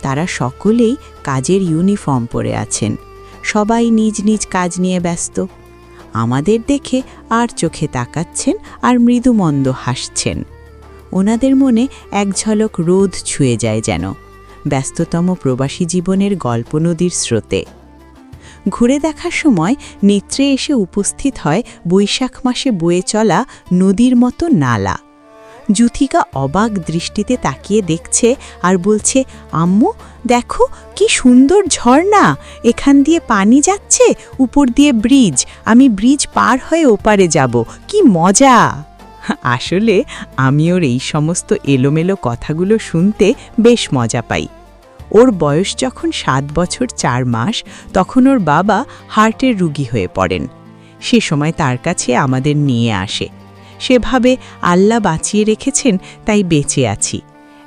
তারা সকলেই কাজের ইউনিফর্ম পরে আছেন, সবাই নিজ নিজ কাজ নিয়ে ব্যস্ত। আমাদের দেখে আর চোখে তাকাচ্ছেন আর মৃদুমন্দ হাসছেন। ওনাদের মনে এক ঝলক রোদ ছুঁয়ে যায় যেন, ব্যস্ততম প্রবাসী জীবনের গল্প নদীর স্রোতে। ঘুরে দেখার সময় নেত্রে এসে উপস্থিত হয় বৈশাখ মাসে বয়ে চলা নদীর মতো নালা। যুথিকা অবাক দৃষ্টিতে তাকিয়ে দেখছে আর বলছে, আম্মু দেখো কি সুন্দর ঝর্ণা, এখান দিয়ে পানি যাচ্ছে, উপর দিয়ে ব্রিজ, আমি ব্রিজ পার হয়ে ওপারে যাব, কি মজা। আসলে আমি ওর এই সমস্ত এলোমেলো কথাগুলো শুনতে বেশ মজা পাই। ওর বয়স যখন 7 বছর 4 মাস, তখন ওর বাবা হার্টের রোগী হয়ে পড়েন। সে সময় তার কাছে আমাদের নিয়ে আসে। সেভাবে আল্লাহ বাঁচিয়ে রেখেছেন, তাই বেঁচে আছি।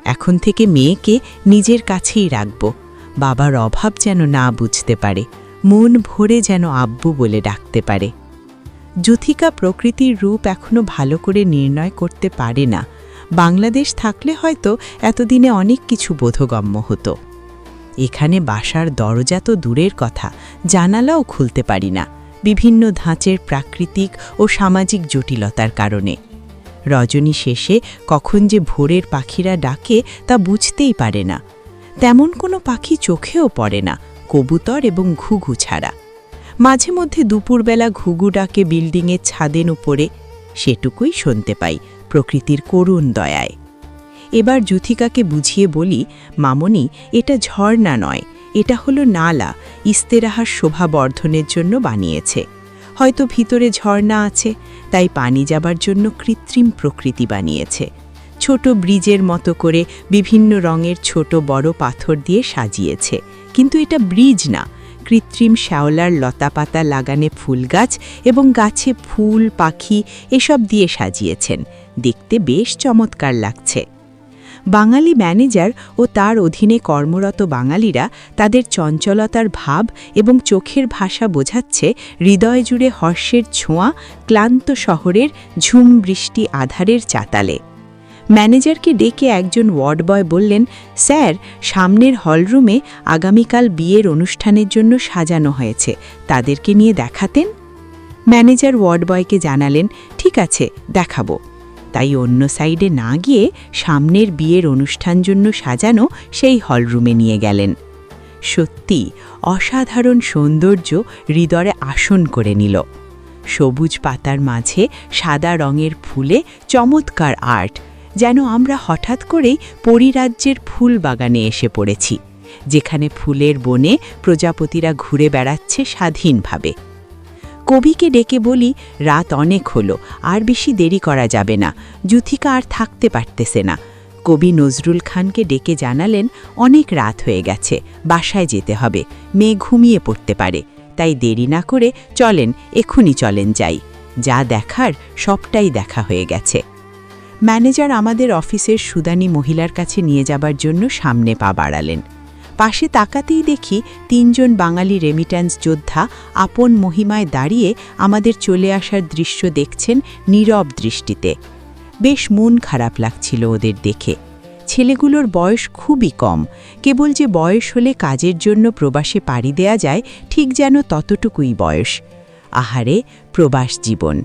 এখন থেকে মেয়েকে নিজের কাছেই রাখব, বাবার অভাব যেন না বুঝতে পারে, মন ভরে যেন আব্বু বলে ডাকতে পারে। যুথিকা প্রকৃতির রূপ এখনো ভালো করে নির্ণয় করতে পারে না। বাংলাদেশ থাকলে হয়তো এতদিনে অনেক কিছু বোধগম্য হতো। এখানে বাসার দরজা তো দূরের কথা, জানালাও খুলতে পারি না, বিভিন্ন ধাঁচের প্রাকৃতিক ও সামাজিক জটিলতার কারণে। রজনী শেষে কখন যে ভোরের পাখিরা ডাকে তা বুঝতেই পারে না। তেমন কোনো পাখি চোখেও পড়ে না, কবুতর এবং ঘুঘু ছাড়া। মাঝে মধ্যে দুপুরবেলা ঘুঘু ডাকে বিল্ডিংয়ের ছাদের উপরে, সেটুকুই শুনতে পাই প্রকৃতির করুণ দয়ায়। এবার যুথিকাকে বুঝিয়ে বলি, মামনি এটা ঝর্ণা নয়, এটা হলো নালা, ইস্তেরাহার শোভা বর্ধনের জন্য বানিয়েছে। হয়তো ভিতরে ঝর্ণা আছে, তাই পানি যাবার জন্য কৃত্রিম প্রকৃতি বানিয়েছে। ছোট ব্রিজের মতো করে বিভিন্ন রঙের ছোট বড় পাথর দিয়ে সাজিয়েছে, কিন্তু এটা ব্রিজ না, কৃত্রিম শ্যাওলার লতাপাতা লাগানে ফুল গাছ এবং গাছে ফুল পাখি এসব দিয়ে সাজিয়েছেন। দেখতে বেশ চমৎকার লাগছে। বাঙালি ম্যানেজার ও তার অধীনে কর্মরত বাঙালিরা তাদের চঞ্চলতার ভাব এবং চোখের ভাষা বোঝাচ্ছে হৃদয় জুড়ে হর্ষের ছোঁয়া ক্লান্ত শহরের ঝুম বৃষ্টি আধারের চাতালে। ম্যানেজারকে ডেকে একজন ওয়ার্ড বয় বললেন, স্যার, সামনের হলরুমে আগামীকাল বিয়ের অনুষ্ঠানের জন্য সাজানো হয়েছে, তাদেরকে নিয়ে দেখাতেন। ম্যানেজার ওয়ার্ড বয়কে জানালেন, ঠিক আছে, দেখাবো। তাই অন্য সাইডে না গিয়ে সামনের বিয়ের অনুষ্ঠান জন্য সাজানো সেই হলরুমে নিয়ে গেলেন। সত্যি অসাধারণ সৌন্দর্য হৃদয়ে আসন করে নিল। সবুজ পাতার মাঝে সাদা রঙের ফুলে চমৎকার আর্ট, যেন আমরা হঠাৎ করেই পরিরাজ্যের ফুল বাগানে এসে পড়েছি, যেখানে ফুলের বনে প্রজাপতিরা ঘুরে বেড়াচ্ছে স্বাধীনভাবে। কবিকে ডেকে বলি, রাত অনেক হলো, আর বেশি দেরি করা যাবে না, যুথিকা আর থাকতে পারতেছে না। কবি নজরুল খানকে ডেকে জানালেন, অনেক রাত হয়ে গেছে, বাসায় যেতে হবে, মেয়ে ঘুমিয়ে পড়তে পারে, তাই দেরি না করে চলেন, এক্ষুনি চলেন যাই, যা দেখার সবটাই দেখা হয়ে গেছে। ম্যানেজার আমাদের অফিসের সুদানি মহিলার কাছে নিয়ে যাবার জন্য সামনে পা বাড়ালেন। পাশে তাকাতেই দেখি 3 জন বাঙালি রেমিট্যান্স যোদ্ধা আপন মহিমায় দাঁড়িয়ে আমাদের চলে আসার দৃশ্য দেখছেন নীরব দৃষ্টিতে। বেশ মন খারাপ লাগছিল ওদের দেখে। ছেলেগুলোর বয়স খুবই কম, কেবল যে বয়স হলে কাজের জন্য প্রবাসে পাড়ি দেয়া যায়, ঠিক যেন ততটুকুই বয়স। আহারে, প্রবাস জীবন!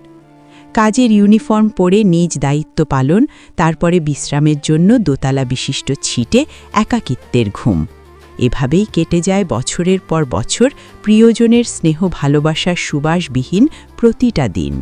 কাজের ইউনিফর্ম পরে নিজ দায়িত্ব পালন, তারপরে বিশ্রামের জন্য দোতলা বিশিষ্ট ছিটে একাকিত্বের ঘুম। এভাবেই কেটে যায় বছরের পর বছর প্রিয়জনের স্নেহ ভালোবাসার সুবাসবিহীন প্রতিটা দিন।